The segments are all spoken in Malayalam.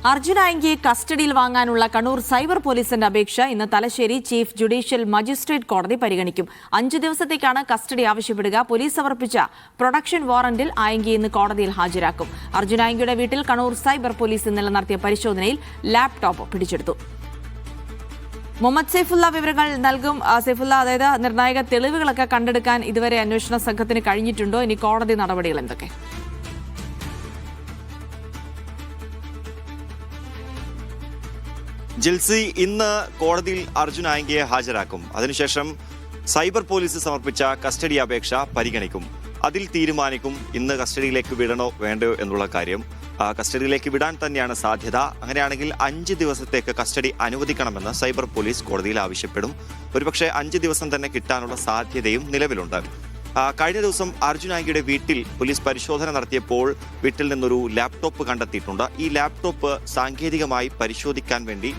അർജുൻ ആയങ്കിയെ കസ്റ്റഡിയിൽ വാങ്ങാനുള്ള കണ്ണൂർ സൈബർ പോലീസിന്റെ അപേക്ഷ ഇന്ന് തലശ്ശേരി ചീഫ് ജുഡീഷ്യൽ മജിസ്ട്രേറ്റ് കോടതി പരിഗണിക്കും. 5 ദിവസത്തേക്കാണ് കസ്റ്റഡി ആവശ്യപ്പെടുക. പോലീസ് സമർപ്പിച്ച പ്രൊഡക്ഷൻ വാറന്റിൽ ആയങ്കിയെ ഇന്ന് കോടതിയിൽ ഹാജരാക്കും. അർജുൻ ആയങ്കിയുടെ വീട്ടിൽ കണ്ണൂർ സൈബർ പോലീസ് ഇന്നലെ നടത്തിയ പരിശോധനയിൽ ലാപ്ടോപ്പ് പിടിച്ചെടുത്തു. മുഹമ്മദ് സൈഫുള്ള വിവരങ്ങൾ നൽകും. സൈഫുള്ള, അതായത് നിർണായക തെളിവുകളൊക്കെ കണ്ടെടുക്കാൻ ഇതുവരെ അന്വേഷണ സംഘത്തിന് കഴിഞ്ഞിട്ടുണ്ടോ? ഇനി കോടതി നടപടികൾ എന്തൊക്കെ? ജിൽസി, ഇന്ന് കോടതിയിൽ അർജുൻ ആയങ്കിയെ ഹാജരാക്കും. അതിനുശേഷം സൈബർ പോലീസ് സമർപ്പിച്ച കസ്റ്റഡി അപേക്ഷ പരിഗണിക്കും. അതിൽ തീരുമാനിക്കും ഇന്ന് കസ്റ്റഡിയിലേക്ക് വിടണോ വേണ്ടയോ എന്നുള്ള കാര്യം. കസ്റ്റഡിയിലേക്ക് വിടാൻ തന്നെയാണ് സാധ്യത. അങ്ങനെയാണെങ്കിൽ 5 ദിവസത്തേക്ക് കസ്റ്റഡി അനുവദിക്കണമെന്ന് സൈബർ പോലീസ് കോടതിയിൽ ആവശ്യപ്പെടും. ഒരുപക്ഷെ 5 ദിവസം തന്നെ കിട്ടാനുള്ള സാധ്യതയും നിലവിലുണ്ട്. കഴിഞ്ഞ ദിവസം അർജുൻ ആയങ്കിയുടെ വീട്ടിൽ പോലീസ് പരിശോധന നടത്തിയപ്പോൾ വീട്ടിൽ നിന്നൊരു ലാപ്ടോപ്പ് കണ്ടെത്തിയിട്ടുണ്ട്. ഈ ലാപ്ടോപ്പ് സാങ്കേതികമായി പരിശോധിക്കാൻ വേണ്ടി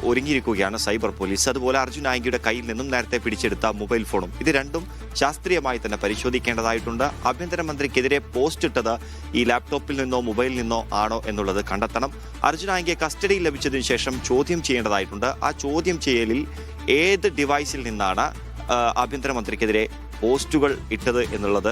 ഒരുങ്ങിയിരിക്കുകയാണ് സൈബർ പോലീസ്. അതുപോലെ അർജുൻ ആയങ്കിയുടെ കയ്യിൽ നിന്നും നേരത്തെ പിടിച്ചെടുത്ത മൊബൈൽ ഫോണും, ഇത് രണ്ടും ശാസ്ത്രീയമായി തന്നെ പരിശോധിക്കേണ്ടതായിട്ടുണ്ട്. ആഭ്യന്തരമന്ത്രിക്കെതിരെ പോസ്റ്റ് ഇട്ടത് ഈ ലാപ്ടോപ്പിൽ നിന്നോ മൊബൈലിൽ നിന്നോ ആണോ എന്നുള്ളത് കണ്ടെത്തണം. അർജുൻ ആയങ്കിയെ കസ്റ്റഡിയിൽ ലഭിച്ചതിന് ശേഷം ചോദ്യം ചെയ്യേണ്ടതായിട്ടുണ്ട്. ആ ചോദ്യം ചെയ്യലിൽ ഏത് ഡിവൈസിൽ നിന്നാണ് ആഭ്യന്തരമന്ത്രിക്കെതിരെ പോസ്റ്റുകൾ ഇട്ടത് എന്നുള്ളത്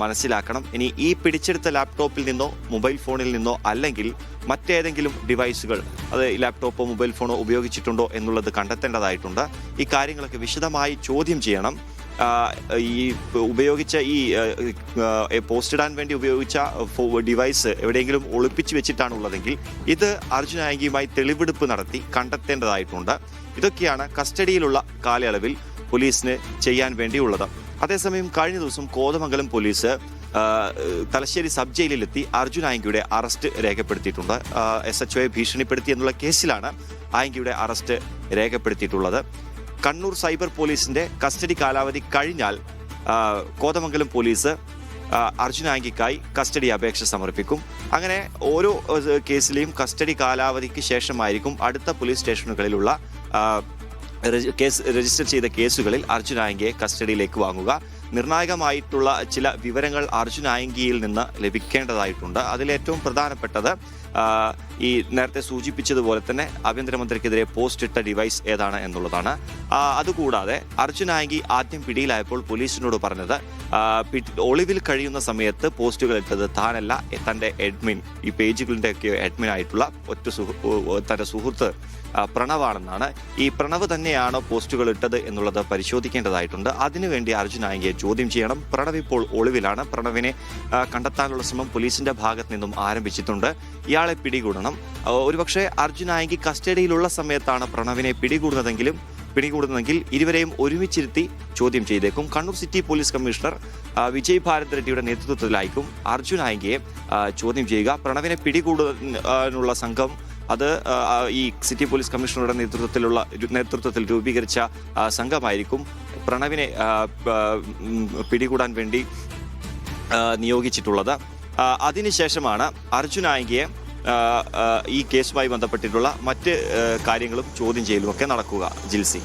മനസ്സിലാക്കണം. ഇനി ഈ പിടിച്ചെടുത്ത ലാപ്ടോപ്പിൽ നിന്നോ മൊബൈൽ ഫോണിൽ നിന്നോ അല്ലെങ്കിൽ മറ്റേതെങ്കിലും ഡിവൈസുകൾ, അത് ലാപ്ടോപ്പോ മൊബൈൽ ഫോണോ ഉപയോഗിച്ചിട്ടുണ്ടോ എന്നുള്ളത് കണ്ടെത്തേണ്ടതായിട്ടുണ്ട്. ഈ കാര്യങ്ങളൊക്കെ വിശദമായി ചോദ്യം ചെയ്യണം. ഈ ഉപയോഗിച്ച ഈ പോസ്റ്റിടാൻ വേണ്ടി ഉപയോഗിച്ച ഡിവൈസ് എവിടെയെങ്കിലും ഒളിപ്പിച്ചു വെച്ചിട്ടാണുള്ളതെങ്കിൽ ഇത് അർജുൻ ആയങ്കിയുമായി തെളിവെടുപ്പ് നടത്തി കണ്ടെത്തേണ്ടതായിട്ടുണ്ട്. ഇതൊക്കെയാണ് കസ്റ്റഡിയിലുള്ള കാലയളവിൽ പോലീസിന് ചെയ്യാൻ വേണ്ടിയുള്ളത്. അതേസമയം കഴിഞ്ഞ ദിവസം കോതമംഗലം പോലീസ് തലശ്ശേരി സബ് ജയിലിലെത്തി അർജുൻ ആയങ്കിയുടെ അറസ്റ്റ് രേഖപ്പെടുത്തിയിട്ടുണ്ട്. SHOയെ ഭീഷണിപ്പെടുത്തി എന്നുള്ള കേസിലാണ് ആയങ്കിയുടെ അറസ്റ്റ് രേഖപ്പെടുത്തിയിട്ടുള്ളത്. കണ്ണൂർ സൈബർ പോലീസിന്റെ കസ്റ്റഡി കാലാവധി കഴിഞ്ഞാൽ കോതമംഗലം പോലീസ് അർജുൻ ആയങ്കിക്കായി കസ്റ്റഡി അപേക്ഷ സമർപ്പിക്കും. അങ്ങനെ ഓരോ കേസിലെയും കസ്റ്റഡി കാലാവധിക്ക് ശേഷമായിരിക്കും അടുത്ത പോലീസ് സ്റ്റേഷനുകളിലുള്ള രജിസ്റ്റർ ചെയ്ത കേസുകളിൽ അർജുൻ ആയങ്കിയെ കസ്റ്റഡിയിലേക്ക് വാങ്ങുക. നിർണായകമായിട്ടുള്ള ചില വിവരങ്ങൾ അർജുൻ ആയങ്കിയിൽ നിന്ന് ലഭിക്കേണ്ടതായിട്ടുണ്ട്. അതിലേറ്റവും പ്രധാനപ്പെട്ടത് ഈ നേരത്തെ സൂചിപ്പിച്ചതുപോലെ തന്നെ ആഭ്യന്തരമന്ത്രിക്കെതിരെ പോസ്റ്റ് ഇട്ട ഡിവൈസ് ഏതാണ് എന്നുള്ളതാണ്. അതുകൂടാതെ അർജുൻ ആയങ്കി ആദ്യം പിടിയിലായപ്പോൾ പോലീസിനോട് പറഞ്ഞത് ഒളിവിൽ കഴിയുന്ന സമയത്ത് പോസ്റ്റുകൾ ഇട്ടത് താനല്ല, തൻ്റെ അഡ്മിൻ, ഈ പേജുകളുടെ ഒക്കെ അഡ്മിൻ ആയിട്ടുള്ള തൻ്റെ സുഹൃത്ത് പ്രണവാണെന്നാണ്. ഈ പ്രണവ് തന്നെയാണോ പോസ്റ്റുകൾ ഇട്ടത് എന്നുള്ളത് പരിശോധിക്കേണ്ടതായിട്ടുണ്ട്. അതിനുവേണ്ടി അർജുൻ ആയങ്കിയെ ചോദ്യം ചെയ്യണം. പ്രണവ് ഇപ്പോൾ ഒളിവിലാണ്. പ്രണവിനെ കണ്ടെത്താനുള്ള ശ്രമം പോലീസിന്റെ ഭാഗത്ത് നിന്നും ആരംഭിച്ചിട്ടുണ്ട്. ഇയാളെ പിടികൂടണം. ഒരുപക്ഷെ അർജുൻ ആയങ്കി കസ്റ്റഡിയിലുള്ള സമയത്താണ് പ്രണവിനെ പിടികൂടുന്നതെങ്കിൽ ഇരുവരെയും ഒരുമിച്ചിരുത്തി ചോദ്യം ചെയ്തേക്കും. Kannur city police commissioner Vijay Bharat റെഡ്ഡിയുടെ നേതൃത്വത്തിലായിരിക്കും അർജുൻ ആയങ്കിയെ ചോദ്യം ചെയ്യുക. പ്രണവിനെ പിടികൂടാനുള്ള സംഘം അത് ഈ സിറ്റി പോലീസ് കമ്മീഷണറുടെ നേതൃത്വത്തിൽ രൂപീകരിച്ച സംഘമായിരിക്കും പ്രണവിനെ പിടികൂടാൻ വേണ്ടി നിയോഗിച്ചിട്ടുള്ളത്. അതിനുശേഷമാണ് അർജുൻ ആയങ്കിയെ ഈ കേസുമായി ബന്ധപ്പെട്ടിട്ടുള്ള മറ്റ് കാര്യങ്ങളും ചോദ്യം ചെയ്യലുമൊക്കെ നടക്കുക. ജിൽസി.